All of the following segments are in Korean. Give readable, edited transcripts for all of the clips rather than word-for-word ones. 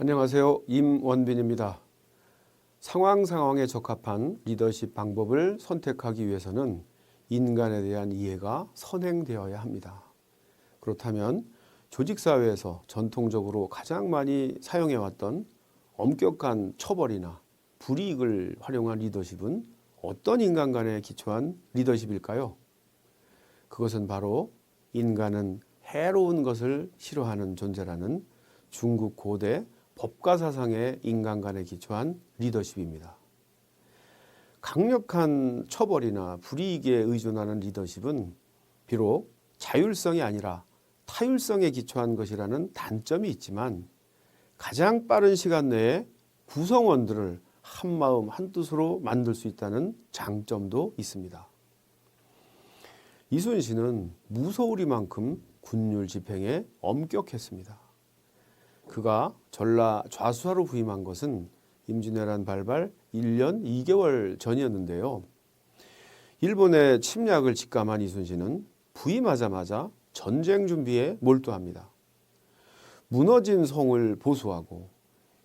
안녕하세요. 임원빈입니다. 상황에 적합한 리더십 방법을 선택하기 위해서는 인간에 대한 이해가 선행되어야 합니다. 그렇다면 조직사회에서 전통적으로 가장 많이 사용해왔던 엄격한 처벌이나 불이익을 활용한 리더십은 어떤 인간관에 기초한 리더십일까요? 그것은 바로 인간은 해로운 것을 싫어하는 존재라는 중국 고대 법가사상의 인간관에 기초한 리더십입니다. 강력한 처벌이나 불이익에 의존하는 리더십은 비록 자율성이 아니라 타율성에 기초한 것이라는 단점이 있지만 가장 빠른 시간 내에 구성원들을 한마음 한뜻으로 만들 수 있다는 장점도 있습니다. 이순신은 무소울이만큼 군율 집행에 엄격했습니다. 그가 전라 좌수하로 부임한 것은 임진왜란 발발 1년 2개월 전이었는데요. 일본의 침략을 직감한 이순신은 부임하자마자 전쟁 준비에 몰두합니다. 무너진 성을 보수하고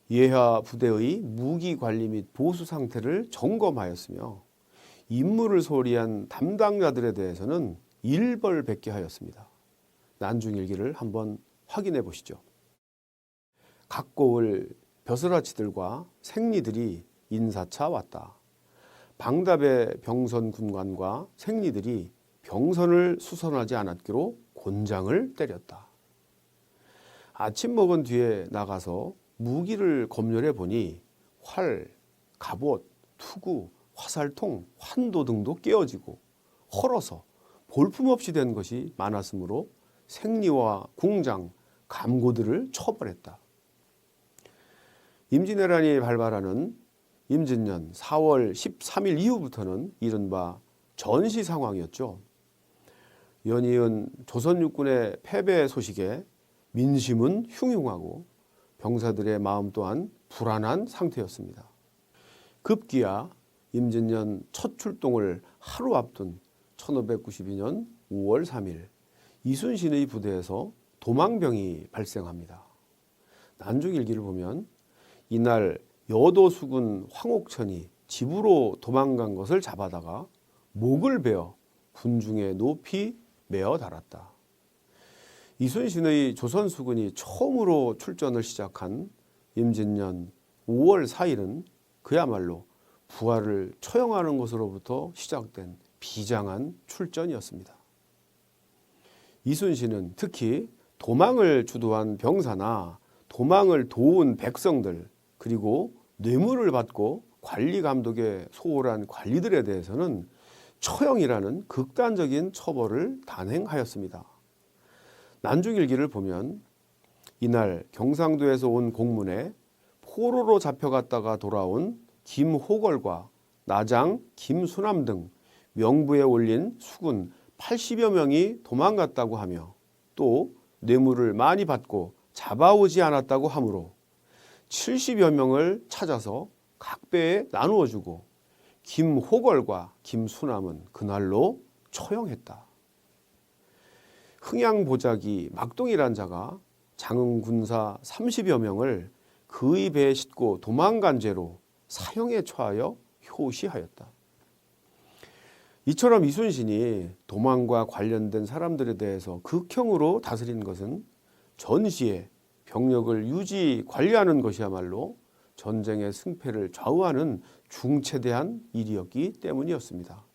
예하 부대의 무기 관리 및 보수 상태를 점검하였으며 임무를 소홀히한 담당자들에 대해서는 일벌백계하였습니다. 난중일기를 한번 확인해 보시죠. 각고을 벼슬아치들과 생리들이 인사차 왔다. 방답의 병선 군관과 생리들이 병선을 수선하지 않았기로 곤장을 때렸다. 아침 먹은 뒤에 나가서 무기를 검열해 보니 활, 갑옷, 투구, 화살통, 환도 등도 깨어지고 헐어서 볼품없이 된 것이 많았으므로 생리와 궁장, 감고들을 처벌했다. 임진왜란이 발발하는 임진년 4월 13일 이후부터는 이른바 전시 상황이었죠. 연이은 조선 육군의 패배 소식에 민심은 흉흉하고 병사들의 마음 또한 불안한 상태였습니다. 급기야 임진년 첫 출동을 하루 앞둔 1592년 5월 3일 이순신의 부대에서 도망병이 발생합니다. 난중일기를 보면 이날 여도수군 황옥천이 집으로 도망간 것을 잡아다가 목을 베어 군중에 높이 메어 달았다. 이순신의 조선수군이 처음으로 출전을 시작한 임진년 5월 4일은 그야말로 부하를 처형하는 것으로부터 시작된 비장한 출전이었습니다. 이순신은 특히 도망을 주도한 병사나 도망을 도운 백성들 그리고 뇌물을 받고 관리 감독에 소홀한 관리들에 대해서는 처형이라는 극단적인 처벌을 단행하였습니다. 난중일기를 보면 이날 경상도에서 온 공문에 포로로 잡혀갔다가 돌아온 김호걸과 나장 김수남 등 명부에 올린 수군 80여 명이 도망갔다고 하며 또 뇌물을 많이 받고 잡아오지 않았다고 하므로 70여 명을 찾아서 각 배에 나누어 주고 김호걸과 김수남은 그날로 처형했다. 흥양보자기 막동이란 자가 장흥 군사 30여 명을 그의 배에 싣고 도망간 죄로 사형에 처하여 효시하였다. 이처럼 이순신이 도망과 관련된 사람들에 대해서 극형으로 다스린 것은 전시에 병력을 유지 관리하는 것이야말로 전쟁의 승패를 좌우하는 중체대한 일이었기 때문이었습니다.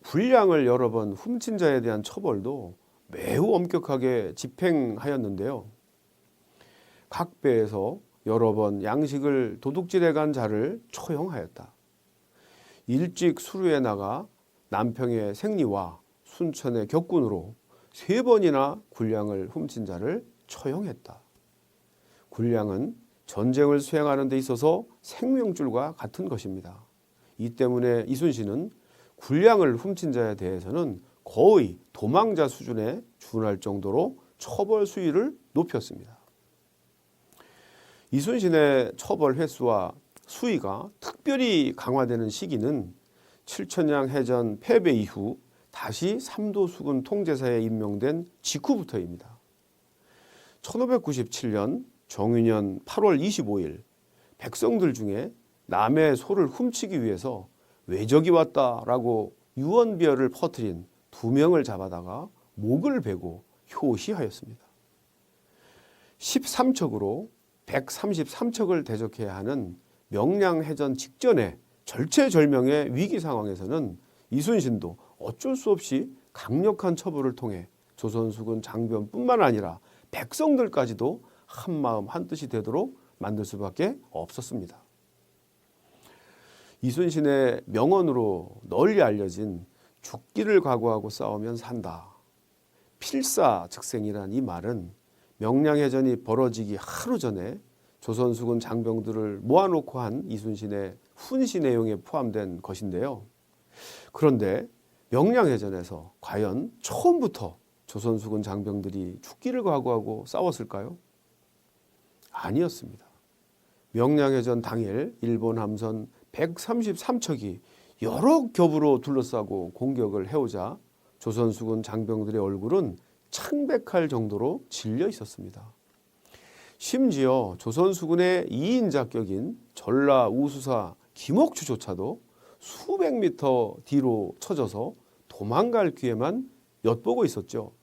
군량을 여러 번 훔친 자에 대한 처벌도 매우 엄격하게 집행하였는데요. 각 배에서 여러 번 양식을 도둑질해 간 자를 처형하였다. 일찍 수루에 나가 남평의 생리와 순천의 격군으로 3번이나 군량을 훔친 자를 처형했다. 군량은 전쟁을 수행하는 데 있어서 생명줄과 같은 것입니다. 이 때문에 이순신은 군량을 훔친 자에 대해서는 거의 도망자 수준에 준할 정도로 처벌 수위를 높였습니다. 이순신의 처벌 횟수와 수위가 특별히 강화되는 시기는 칠천량 해전 패배 이후 다시 삼도수군 통제사에 임명된 직후부터입니다. 1597년 정유년 8월 25일 백성들 중에 남의 소를 훔치기 위해서 외적이 왔다라고 유언비어를 퍼뜨린 2명을 잡아다가 목을 베고 효시하였습니다. 13척으로 133척을 대적해야 하는 명량해전 직전에 절체절명의 위기 상황에서는 이순신도 어쩔 수 없이 강력한 처벌을 통해 조선수군 장병뿐만 아니라 백성들까지도 한마음 한뜻이 되도록 만들 수밖에 없었습니다. 이순신의 명언으로 널리 알려진 죽기를 각오하고 싸우면 산다. 필사즉생이란 이 말은 명량해전이 벌어지기 하루 전에 조선수군 장병들을 모아놓고 한 이순신의 훈시 내용에 포함된 것인데요. 그런데 명량해전에서 과연 처음부터 조선수군 장병들이 죽기를 각오하고 싸웠을까요? 아니었습니다. 명량해전 당일 일본 함선 133척이 여러 겹으로 둘러싸고 공격을 해오자 조선수군 장병들의 얼굴은 창백할 정도로 질려 있었습니다. 심지어 조선수군의 2인자 격인 전라 우수사 김옥주조차도 수백 미터 뒤로 쳐져서 도망갈 기회만 엿보고 있었죠.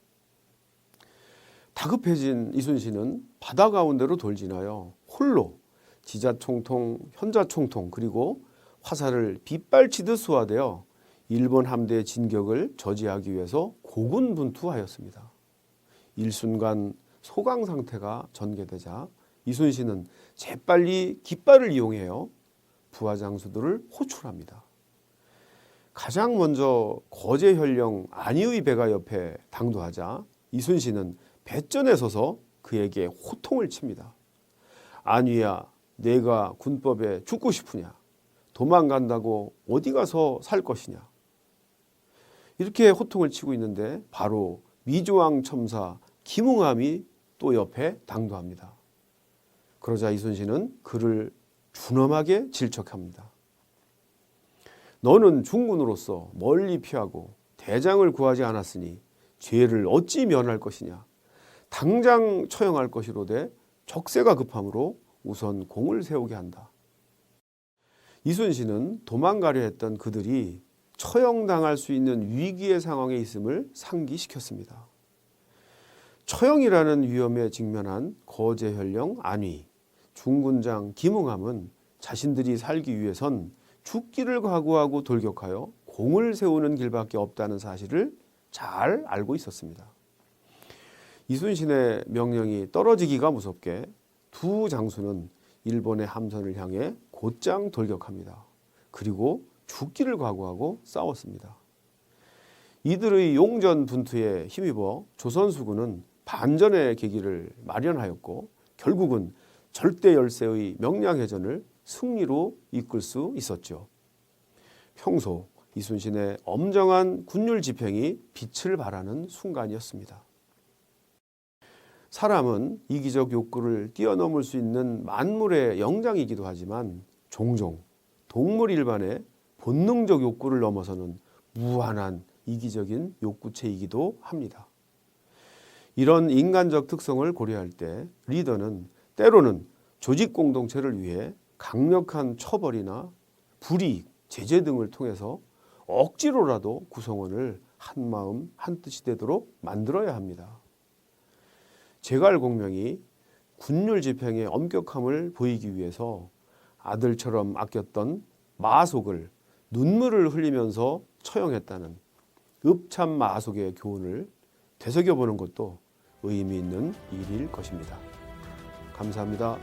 다급해진 이순신은 바다 가운데로 돌진하여 홀로 지자총통, 현자총통 그리고 화살을 빗발치듯 쏘아대어 일본 함대의 진격을 저지하기 위해서 고군분투하였습니다. 일순간 소강 상태가 전개되자 이순신은 재빨리 깃발을 이용하여 부하 장수들을 호출합니다. 가장 먼저 거제현령 안희의 배가 옆에 당도하자 이순신은 배전에 서서 그에게 호통을 칩니다. 안희야, 내가 군법에 죽고 싶으냐? 도망간다고 어디 가서 살 것이냐? 이렇게 호통을 치고 있는데 바로 미조왕 첨사 김응함이 또 옆에 당도합니다. 그러자 이순신은 그를 준엄하게 질책합니다. 너는 중군으로서 멀리 피하고 대장을 구하지 않았으니 죄를 어찌 면할 것이냐? 당장 처형할 것이로되 적세가 급함으로 우선 공을 세우게 한다. 이순신은 도망가려 했던 그들이 처형당할 수 있는 위기의 상황에 있음을 상기시켰습니다. 처형이라는 위험에 직면한 거제현령 안희, 중군장 김응함은 자신들이 살기 위해선 죽기를 각오하고 돌격하여 공을 세우는 길밖에 없다는 사실을 잘 알고 있었습니다. 이순신의 명령이 떨어지기가 무섭게 두 장수는 일본의 함선을 향해 곧장 돌격합니다. 그리고 죽기를 각오하고 싸웠습니다. 이들의 용전 분투에 힘입어 조선수군은 반전의 계기를 마련하였고 결국은 절대 열세의 명량해전을 승리로 이끌 수 있었죠. 평소 이순신의 엄정한 군율 집행이 빛을 발하는 순간이었습니다. 사람은 이기적 욕구를 뛰어넘을 수 있는 만물의 영장이기도 하지만 종종 동물 일반의 본능적 욕구를 넘어서는 무한한 이기적인 욕구체이기도 합니다. 이런 인간적 특성을 고려할 때 리더는 때로는 조직 공동체를 위해 강력한 처벌이나 불이익, 제재 등을 통해서 억지로라도 구성원을 한마음 한뜻이 되도록 만들어야 합니다. 제갈공명이 군율 집행의 엄격함을 보이기 위해서 아들처럼 아꼈던 마속을 눈물을 흘리면서 처형했다는 읍참 마속의 교훈을 되새겨보는 것도 의미 있는 일일 것입니다. 감사합니다.